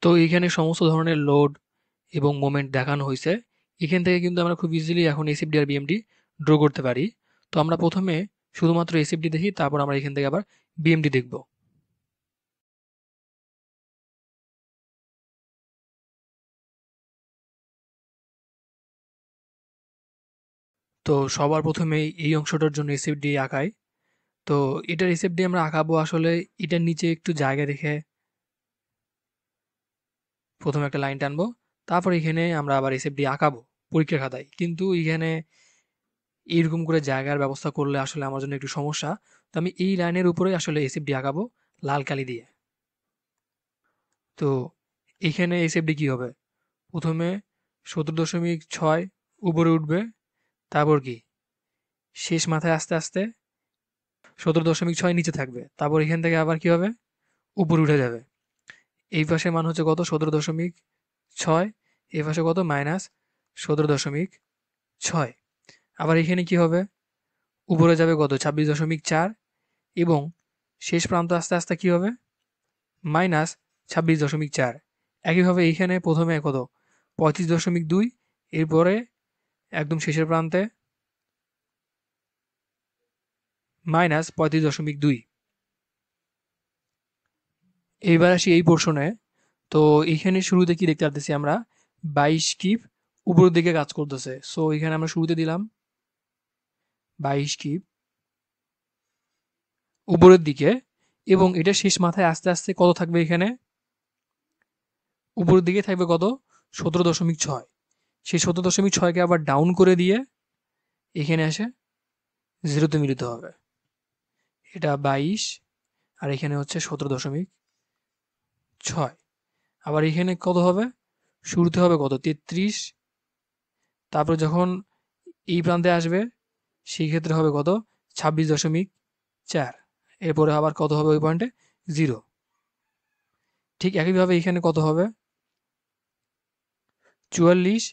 তো এইখানে সমস্ত ধরনের লোড এবং মোমেন্ট দেখানো হয়েছে। এখান থেকে কিন্তু আমরা খুব ইজিলি এখন এসএফডি আর বিএমডি ড্র করতে পারি। তো আমরা প্রথমে শুধুমাত্র এসএফডি দেখি, তারপর আমরা এখান থেকে আবার বিএমডি দেখব। তো সবার প্রথমে এই অংশটার জন্য এসএফডি আঁকাই। তো এটার এসএফডি আমরা আঁকাবো আসলে এটার নিচে একটু জায়গা রেখে প্রথমে একটা লাইন টানবো, তারপর এখানে আমরা আবার এসএফডি আঁকাবো পরীক্ষার খাতায়। কিন্তু এখানে এইরকম করে জায়গার ব্যবস্থা করলে আসলে আমার জন্য একটু সমস্যা। তো আমি এই লাইনের উপরে আসলে এসএফডি আঁকাবো লাল কালি দিয়ে। তো এখানে এসএফডি কি হবে, প্রথমে 17.6 উপরে উঠবে, তারপর কি শেষ মাথায় আস্তে আস্তে 17.6 নিচে থাকবে, তারপর এখান থেকে আবার কি হবে, উপরে উঠে যাবে। এই পাশে মান হচ্ছে কত, 17.6, এই পাশে কত, -17.6। আবার এখানে কি হবে, উপরে যাবে কত, 26.4, এবং শেষ প্রান্ত আস্তে আস্তে কি হবে, -26.4। একইভাবে এইখানে প্রথমে কত, 35.2, এরপরে একদম শেষের প্রান্তে -35.2। এইবার আসি এই পোর্শনে। তো এইখানে শুরুতে কি দেখতে পারতেছি আমরা, 22 কিপ উপরের দিকে কাজ করতেছে। সো এখানে আমরা শুরুতে দিলাম 22 কিপ উপরের দিকে, এবং এটা শেষ মাথায় আস্তে আস্তে কত থাকবে, এখানে উপরের দিকে থাকবে কত, 17.6। সেই 17.6কে আবার ডাউন করে দিয়ে এখানে এসে জিরোতে মিলিত হবে। এটা 22, আর এখানে হচ্ছে 17.6। আবার এখানে কত হবে, শুরুতে হবে কত, 33, তারপর যখন এই প্রান্তে আসবে সেই ক্ষেত্রে হবে কত, 26.4। এরপরে আবার কত হবে ওই পয়েন্টে, 0। ঠিক একইভাবে এখানে কত হবে, 44,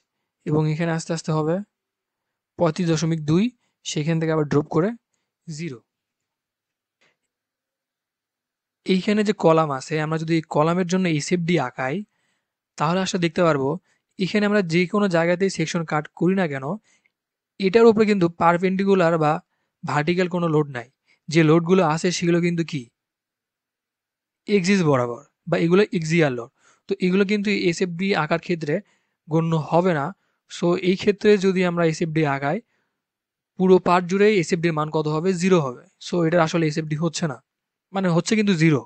এবং এখানে আস্তে আস্তে হবে 35.2, সেখান থেকে আবার ড্রপ করে 0। এইখানে যে কলাম আছে, আমরা যদি এই কলামের জন্য এসএফডি আঁকাই, তাহলে আসলে দেখতে পারবো এখানে আমরা যে কোনো জায়গাতেই সেকশন কাট করি না কেন, এটার উপরে কিন্তু পারপেন্ডিকুলার বা ভার্টিক্যাল কোনো লোড নাই। যে লোডগুলো আছে সেগুলো কিন্তু কি এক্সিস বরাবর, বা এগুলো এক্সিয়াল লোড। তো এগুলো কিন্তু এসএফডি আঁকার ক্ষেত্রে গণ্য হবে না। সো এই ক্ষেত্রে যদি আমরা এসএফডি আঁকাই, পুরো পার্ট জুড়েই এসএফডির মান কত হবে, 0 হবে। সো এটা আসলে এসএফডি হচ্ছে না, মানে হচ্ছে কিন্তু 0।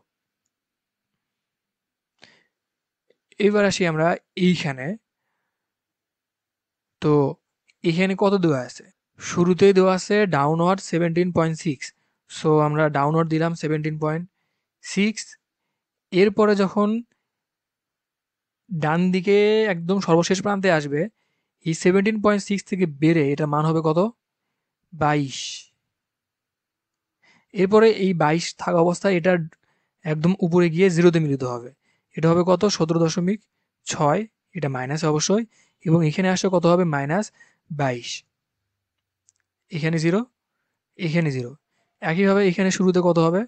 এবার আসি আমরা এইখানে। তো এখানে কত দেওয়া আছে, শুরুতেই দেওয়া আছে ডাউনওয়ার্ড 17.6। সো আমরা ডাউনওয়ার্ড দিলাম 17.6। এরপরে যখন ডান দিকে একদম সর্বশেষ প্রান্তে আসবে, এই 17.6 থেকে বেড়ে এটা মান হবে কত, 22। এরপরে এই 22 থাকা অবস্থায় এটা একদম উপরে গিয়ে জিরোতে মিলিত হবে। এটা হবে কত, 17.6, এটা মাইনাস অবশ্যই, এবং এখানে আসলে কত হবে, -22। এখানে 0, এখানে 0। একইভাবে এখানে শুরুতে কত হবে,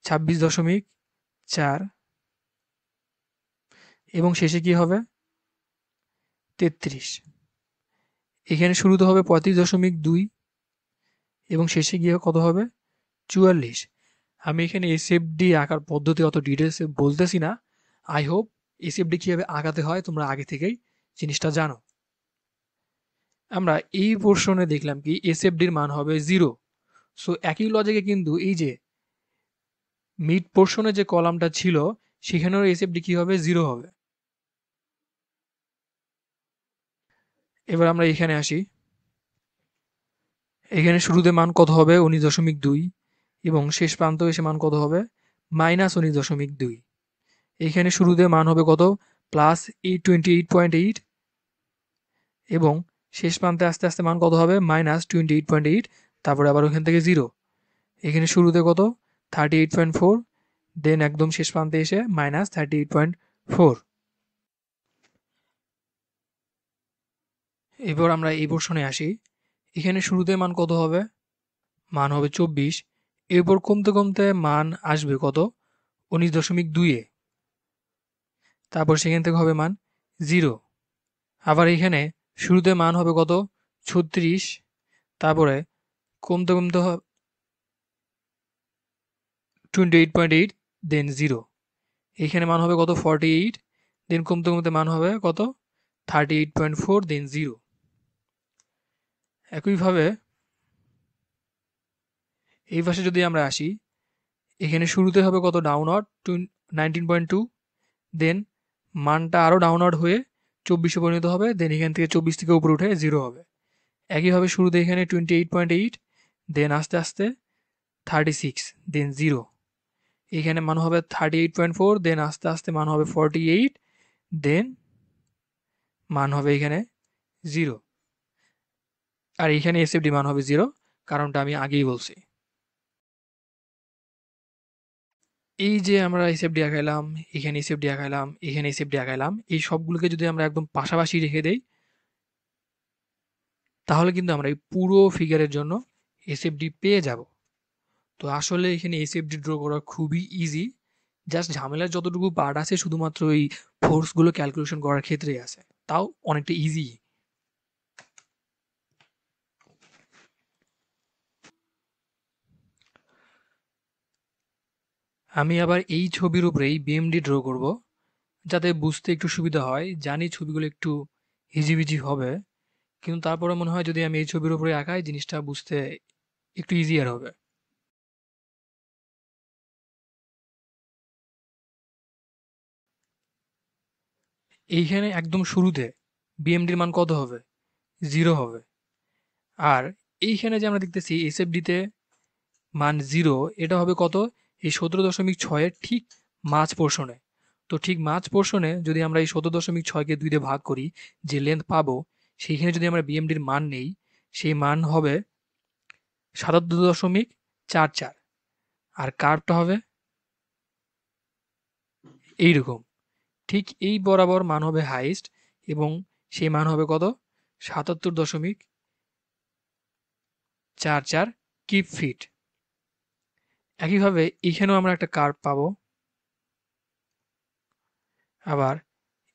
26.4, এবং শেষে কি হবে, 33। এখানে শুরুতে হবে 35.2, এবং শেষে গিয়ে কত হবে, 44। আমি এখানে এসএফডি আঁকার পদ্ধতি অত ডিটেলসে বলতেছি না। আই হোপ এসএফডি কিভাবে আঁকাতে হয় তোমরা আগে থেকেই জিনিসটা জানো। আমরা এই পোর্শনে দেখলাম কি এসএফডির মান হবে 0। সো একই লজিকে কিন্তু এই যে মিড পোর্শনে যে কলামটা ছিল সেখানেও এসএফডি কি হবে, 0 হবে। এবার আমরা এখানে আসি। এখানে শুরুতে মান কত হবে, 19.2, এবং শেষ প্রান্ত এসে মান কত হবে, -19.2। এখানে শুরুতে মান হবে কত, +28.8, এবং শেষ প্রান্তে আস্তে আস্তে মান কত হবে, -28.8। তারপরে আবার ওখান থেকে 0। এখানে শুরুতে কত, 38.4, দেন একদম শেষ প্রান্তে এসে -38.4। এবার আমরা এই পোর্শনে আসি। এখানে শুরুতে মান কত হবে, মান হবে 24। এরপর কমতে কমতে মান আসবে কত, 19.2-এ। তারপর সেখান থেকে হবে মান 0। আবার এখানে শুরুতে মান হবে কত 36, তারপরে কমতে কমতে 28.8, দেন 0। এখানে মান হবে কত 48, দেন কমতে কমতে মান হবে কত 38.4, দেন 0। একইভাবে এই পাশে যদি আমরা আসি, এখানে শুরুতে হবে কত ডাউনওয়ার্ড 19.2, দেন মানটা আরও ডাউনওয়ার্ড হয়ে 24-এ পরিণত হবে, দেন এখান থেকে 24 থেকে উপরে উঠে 0 হবে। একইভাবে শুরুতে এখানে 28.8, দেন আস্তে আস্তে 36, দেন 0। এখানে মান হবে 38.4, দেন আস্তে আস্তে মান হবে 48, দেন মান হবে এখানে 0। আর এখানে এসএফডি মান হবে 0, কারণটা আমি আগেই বলছি। এই যে আমরা এসএফডি আঁকাইলাম, এখানে এসএফডি আঁকাইলাম, এখানে এসএফডি আঁকাইলাম, এই সবগুলোকে যদি আমরা একদম পাশাপাশি রেখে দেই, তাহলে কিন্তু আমরা এই পুরো ফিগারের জন্য এসএফডি পেয়ে যাব। তো আসলে এখানে এসএফডি ড্র করা খুবই ইজি, জাস্ট ঝামেলার যতটুকু পার্ট আছে শুধুমাত্র এই ফোর্সগুলো ক্যালকুলেশন করার ক্ষেত্রেই আছে, তাও অনেকটা ইজি। আমি আবার এই ছবির উপরেই বিএমডি ড্র করব, যাতে বুঝতে একটু সুবিধা হয়। জানি ছবিগুলো একটু হিজিবিজি হবে, কিন্তু তারপরে মনে হয় যদি আমি এই ছবির উপরে আঁকাই জিনিসটা বুঝতে একটু ইজিয়ার হবে। এইখানে একদম শুরুতে বিএমডির মান কত হবে 0 হবে। আর এইখানে যে আমরা দেখতেছি এসএফডিতে মান 0, এটা হবে কত এই 17.6-এর ঠিক মাঝ পোর্শনে। তো ঠিক মাঝ পোর্শনে যদি আমরা এই 17.6-কে 2 দিয়ে ভাগ করি, যে লেন্থ পাবো সেইখানে যদি আমরা বিএমডির মান নেই, সেই মান হবে 77.44। আর কার্ভটা হবে এইরকম, ঠিক এই বরাবর মান হবে হাইস্ট, এবং সেই মান হবে কত 77.44 কিউব ফিট। একইভাবে এখানেও আমরা একটা কার্ভ পাবো, আবার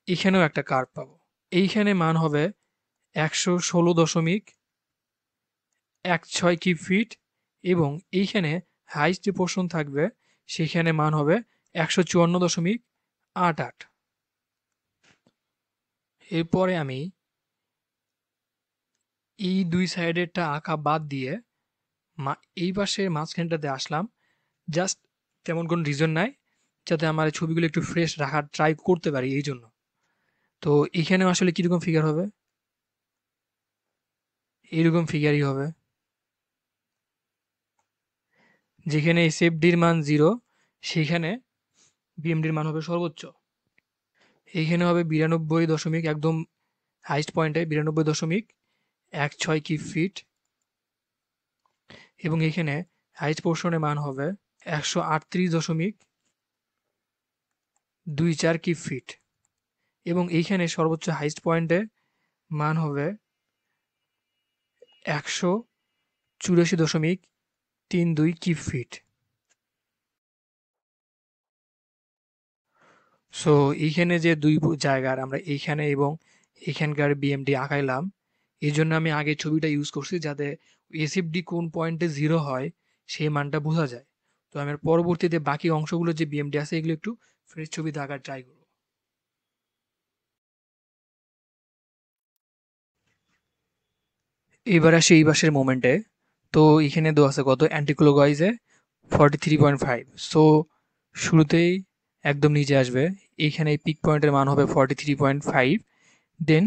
এখানেও একটা কার্ভ পাবো। এইখানে মান হবে 116.16 কিউব ফিট, এবং এইখানে হাইস্ট যে পোর্শন থাকবে সেখানে মান হবে 154.88। এরপরে আমি এই দুই সাইডেরটা আঁকা বাদ দিয়ে এই পাশের মাঝখানটাতে আসলাম, জাস্ট তেমন কোনো রিজন নাই, যাতে আমার এই ছবিগুলো একটু ফ্রেশ রাখার ট্রাই করতে পারি এই জন্য। তো এখানেও আসলে কীরকম ফিগার হবে, এইরকম ফিগারই হবে। যেখানে এসএফডির মান 0, সেখানে বিএমডির মান হবে সর্বোচ্চ। এইখানে হবে 92 দশমিক, একদম হাইস্ট পয়েন্টে 92.16 কিউব ফিট, এবং এখানে হাইস্ট পোর্শনের মান হবে 138.24 কিউব ফিট, এবং এইখানে সর্বোচ্চ হাইস্ট পয়েন্টে মান হবে 184.32 কিউব ফিট। সো এইখানে যে দুই জায়গার আমরা এইখানে এবং এখানকার বিএমডি আঁকাইলাম, এই জন্য আমি আগে ছবিটা ইউজ করছি যাতে এসএফডি কোন পয়েন্টে 0 হয় সেই মানটা বোঝা যায়। তো আমি পরবর্তীতে বাকি অংশগুলো যে বিএমডি আছে এগুলো একটু ফ্রেশ ছবিতে আঁকার ট্রাই করব। এবার আসি এই পাশের মোমেন্টে। তো এখানে দেওয়া আছে কত অ্যান্টিক্লকওয়াইজে 43.5। সো শুরুতেই একদম নিচে আসবে, এইখানে এই পিক পয়েন্টের মান হবে 43.5, দেন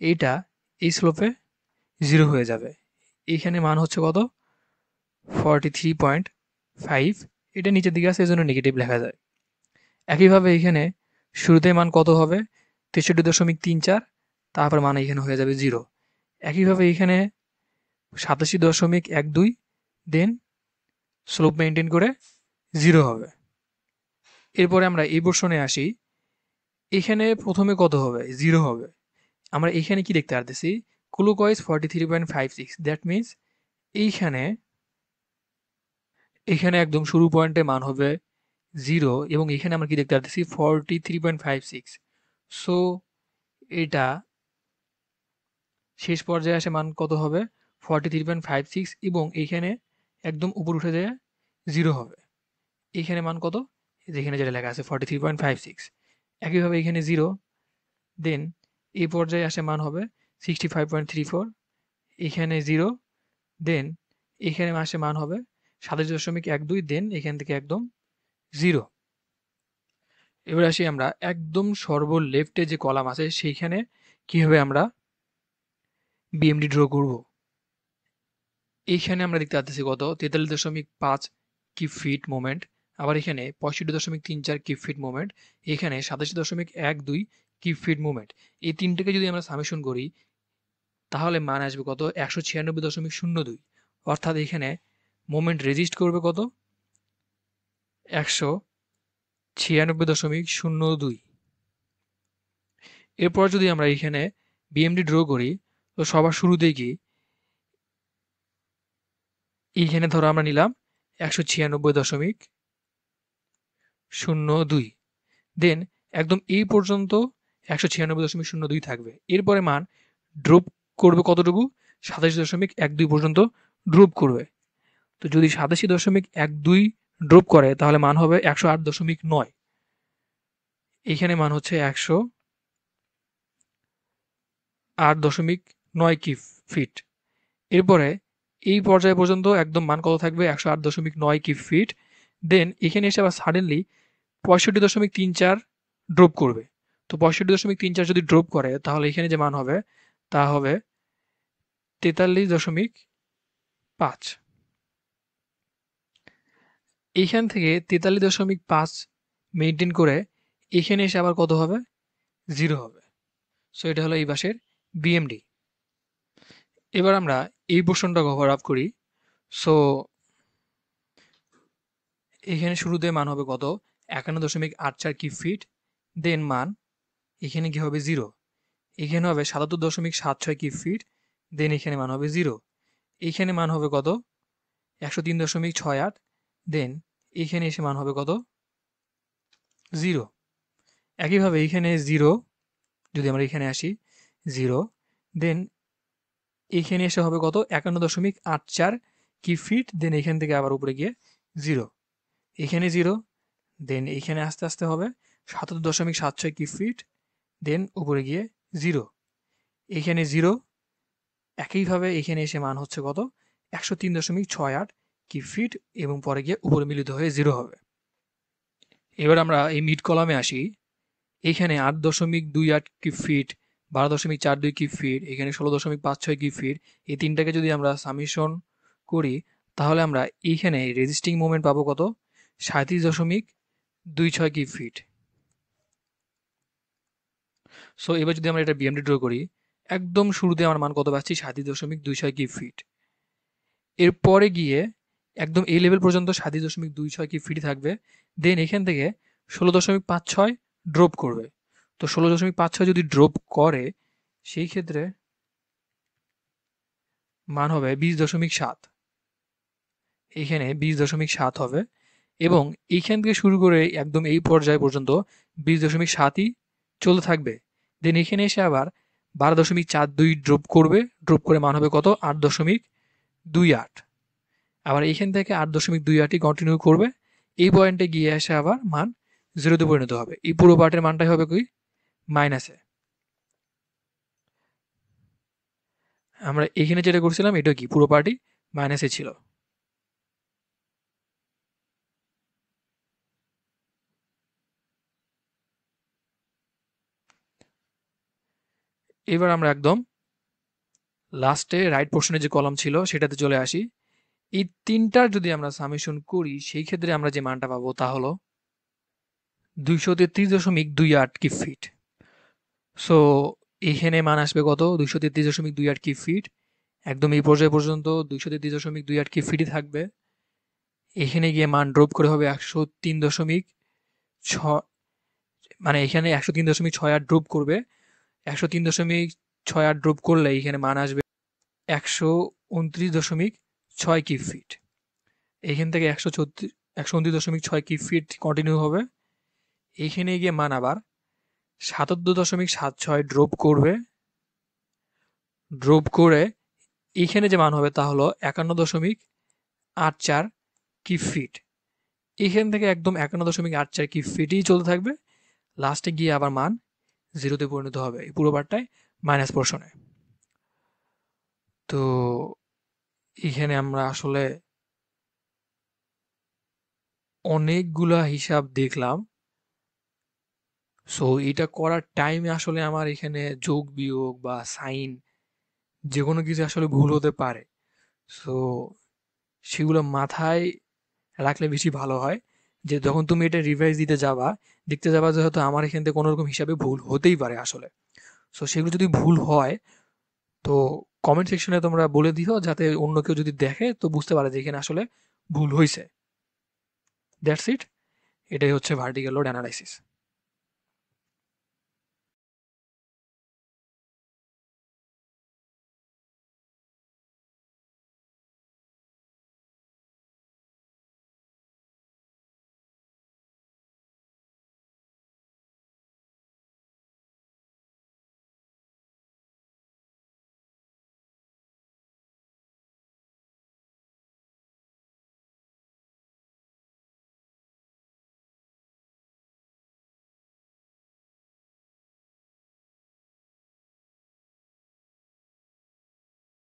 এইটা এই স্লোপে 0 হয়ে যাবে। এইখানে মান হচ্ছে কত 43.5, এটা নিচের দিকে আছে এজন্য নেগেটিভ লেখা যায়। একইভাবে এখানে শুরুতে মান কত হবে 63.34, তারপর মান এখানে হয়ে যাবে 0। একইভাবে এখানে 87.12, দেন স্লোপ মেনটেন করে 0 হবে। এরপরে আমরা এই পোর্শনে আসি, এখানে প্রথমে কত হবে 0 হবে। আমরা এখানে কি দেখতে পারতেছি ক্লকওয়াইজ 43.56, দ্যাট মিনস এইখানে একদম শুরু পয়েন্টে মান হবে 0 এবং এখানে আমরা কি দেখতে পাচ্ছি 43.56। সো এটা শেষ পর্যায়ে আসে মান কত হবে 43.56 এবং এইখানে একদম উপর উঠে যায় 0 হবে। এইখানে মান কত যেখানে যেটা লেখা আছে 43.56। একইভাবে এখানে 0 দেন এই পর্যায়ে আসে মান হবে 65.34। এখানে 0 দেন এখানে আসে মান হবে 27.12 দেন এখান থেকে একদম 0। এবার আসি আমরা একদম সর্বলেফটে যে কলাম আছে সেইখানে কিভাবে আমরা বিএমডি ড্র করব। এইখানে আমরা দেখতে পাচ্ছি কত 43.5 কিপ ফিট মোমেন্ট, আবার এখানে 65.34 কিপ ফিট মোমেন্ট, এখানে 87.12 কিপ ফিট মোমেন্ট। এই তিনটাকে যদি আমরা সামেশন করি তাহলে মান আসবে কত 196.02। অর্থাৎ এখানে মোমেন্ট রেজিস্ট করবে কত 196.02। এরপর যদি আমরা এখানে বিএমডি ড্র করি তো সবার শুরুতেই কি এইখানে ধরো আমরা নিলাম 196.02 দেন একদম এই পর্যন্ত 196.02 থাকবে। এরপরে মান ড্রপ করবে কতটুকু 87.12 পর্যন্ত ড্রপ করবে। তো যদি 87.12 ড্রপ করে তাহলে মান হবে 108.9। এখানে মান হচ্ছে 108.9 কিপ ফিট। এরপরে এই পর্যায় পর্যন্ত একদম মান কত থাকবে 108.9 কিপ ফিট। দেন এখানে এসে আবার সাডেনলি 65.34 ড্রপ করবে। তো 65.34 যদি ড্রপ করে তাহলে এখানে যে মান হবে তা হবে 43.5। এইখান থেকে 43.5 মেনটেন করে এখানে এসে আবার কত হবে 0 হবে। সো এটা হলো এই পাশের বিএমডি। এবার আমরা এই পোর্শনটা কভার আপ করি। সো এখানে শুরুতে মান হবে কত 51.84 কিপ ফিট, দেন মান এখানে কি হবে 0, এখানে হবে 77.76 কিপ ফিট, দেন এখানে মান হবে 0, এইখানে মান হবে কত 103.68, দেন এখানে এসে মান হবে কত 0। একইভাবে এখানে 0 যদি আমরা এখানে আসি 0 দেন এখানে এসে হবে কত 51.84 কিপ ফিট, দেন এখান থেকে আবার উপরে গিয়ে 0, এখানে 0 দেন এখানে আস্তে আস্তে হবে 77.76 কিপ ফিট, দেন উপরে গিয়ে 0, এখানে 0, একইভাবে এখানে এসে মান হচ্ছে কত 103.68 কিপ ফিট এবং পরে গিয়ে উপরে মিলিত হয়ে 0 হবে। এবার আমরা এই মিড কলামে আসি। এখানে 8.28 কিপ ফিট, 12.42 কিপ ফিট, এখানে 16.56 কিপ ফিট, এই তিনটাকে যদি আমরা সামেশন করি তাহলে আমরা এইখানে রেজিস্টিং মোমেন্ট পাবো কত 37.26 কিপ ফিট। সো এবার যদি আমরা এটা বিএমডি ড্র করি একদম শুরুতে আমার মান কত পাচ্ছি 37.26 কিপ ফিট। এরপরে গিয়ে একদম এই লেভেল পর্যন্ত 37.26 কিপ ফিট থাকবে, দেন এখান থেকে 16.56 ড্রপ করবে। তো 16.56 যদি ড্রপ করে সেই ক্ষেত্রে মান হবে 20.7, এখানে 20.7 হবে এবং এইখান থেকে শুরু করে একদম এই পর্যায় পর্যন্ত 20.7ই চলতে থাকবে। দেন এখানে এসে আবার 12.42 ড্রপ করবে, ড্রপ করে মান হবে কত 8.28, আবার এইখান থেকে 8.28ই কন্টিনিউ করবে, এই পয়েন্টে গিয়ে এসে আবার মান 0তে পরিণত হবে। এই পুরো পার্টের মানটাই হবে কি মাইনাসে। আমরা এখানে যেটা করছিলাম এটা কি পুরো পার্টি মাইনাসে ছিল। এবার আমরা একদম লাস্টে রাইট পোর্শনে যে কলাম ছিল সেটাতে চলে আসি। এই তিনটার যদি আমরা সামেশন করি সেই ক্ষেত্রে আমরা যে মানটা পাবো তা হলো 233.28 কিপ ফিট। সো এখানে মান আসবে কত 233.28 কিপ ফিট, একদম এই পর্যায় পর্যন্ত 233.28 কিপ ফিটই থাকবে। এখানে গিয়ে মান ড্রপ করে হবে 103.6, মানে এখানে 103.68 ড্রপ করবে, 103.68 ড্রপ করলে এখানে মান আসবে 129.6 কিপ ফিট। এখান থেকে 129.6 কিউব ফিট কন্টিনিউ হবে। এইখানে গিয়ে মান আবার 77.76 ড্রপ করবে। ড্রপ করে এইখানে যে মান হবে তা হলো 51.84 কিউব ফিট। এইখান থেকে একদম 51.84 কিউব ফিটই চলতে থাকবে। লাস্টে গিয়ে আবার মান জিরোতে পরিণত হবে এই পুরো পার্টটায় মাইনাস পোর্শনে। তো এখানে আমরা আসলে অনেকগুলা হিসাব দেখলাম। সো এটা করার টাইমে আসলে আমার এখানে যোগ বিয়োগ বা সাইন যে কোনো কিছু আসলে ভুল হতে পারে। সো সেগুলো মাথায় রাখলে বেশি ভালো হয়, যে যখন তুমি এটা রিভাইজ দিতে যাবা, দেখতে যাবা যে হয়তো আমার এখান থেকে কোনো রকম হিসাবে ভুল হতেই পারে আসলে। সো সেগুলো যদি ভুল হয়, তো কমেন্ট সেকশনে তোমরা বলে দিও, যাতে অন্য কেউ যদি দেখে তো বুঝতে পারে যে এখানে আসলে ভুল হইছে। That's it. এটাই হচ্ছে ভার্টিক্যাল লোড অ্যানালাইসিস।